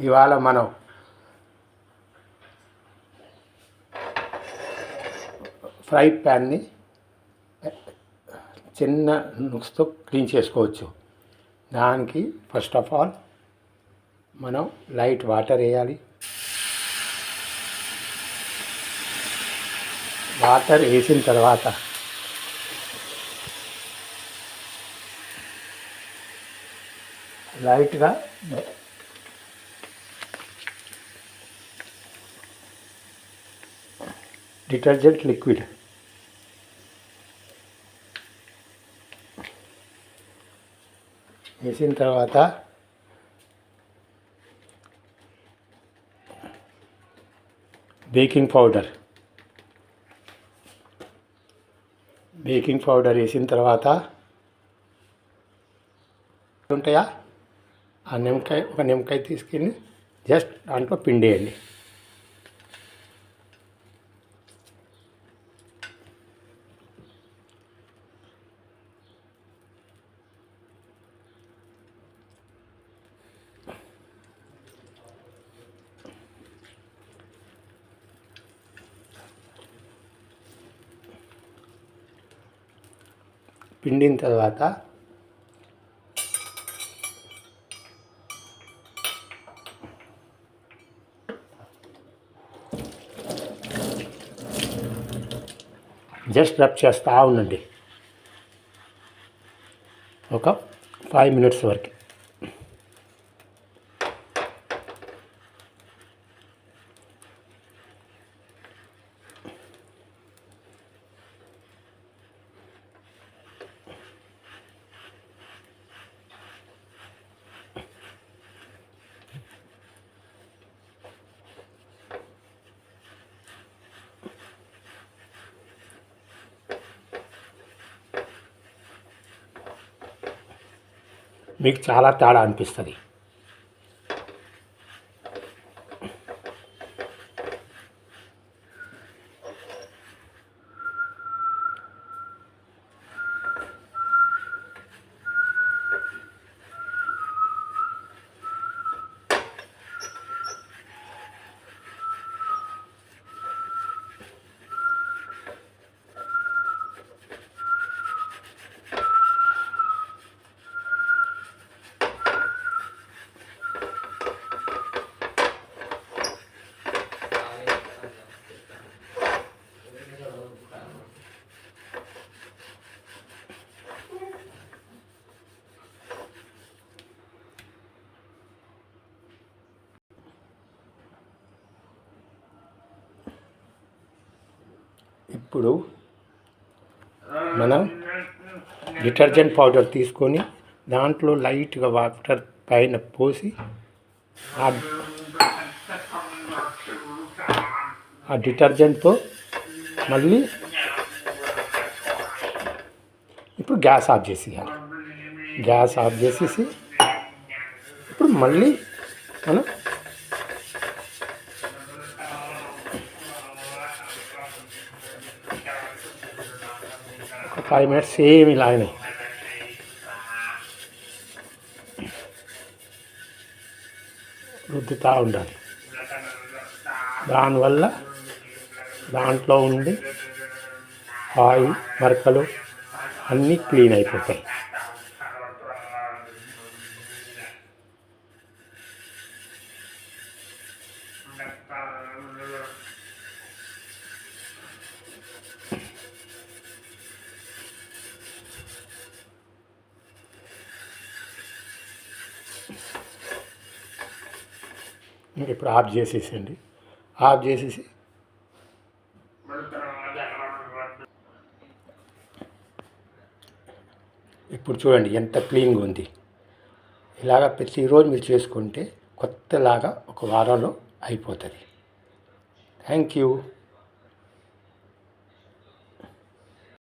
ఇవాళ మనం ఫ్రై ప్యాన్ని చిన్న నుక్స్తో క్లీన్ చేసుకోవచ్చు. దానికి ఫస్ట్ ఆఫ్ ఆల్ మనం లైట్ వాటర్ వేయాలి. వాటర్ వేసిన తర్వాత లైట్గా డిటర్జెంట్ లిక్విడ్ వేసిన తర్వాత బేకింగ్ పౌడర్ వేసిన తర్వాత ఉంటాయా ఆ నిమ్మకాయ, ఒక నిమ్మకాయ తీసుకెళ్ళి జస్ట్ దాంట్లో పిండేయండి. పిండిన తర్వాత జస్ట్ రబ్ చేస్తూ ఉండండి ఒక 5 minutes వరకు. మీకు చాలా తేడా అనిపిస్తుంది. ఇప్పుడు మనం డిటర్జెంట్ పౌడర్ తీసుకొని దాంట్లో లైట్గా వాటర్ పైన పోసి ఆ డిటర్జెంట్తో మళ్ళీ ఇప్పుడు గ్యాస్ ఆఫ్ చేసేయాలి. గ్యాస్ ఆఫ్ చేసేసి ఇప్పుడు మళ్ళీ మనం ఒక 5 minutes సేమ్ ఇలాగనే రుద్దుతూ ఉండాలి. దానివల్ల దాంట్లో ఉండి ఆయిల్ మరకలు అన్నీ క్లీన్ అయిపోతాయి. ఇప్పుడు ఆఫ్ చేసేసండి. ఆఫ్ చేసేసి ఇప్పుడు చూడండి ఎంత క్లీన్గా ఉంది. ఇలాగ ప్రతిరోజు మీరు చేసుకుంటే కొత్తలాగా ఒక వారంలో అయిపోతుంది. Thank you.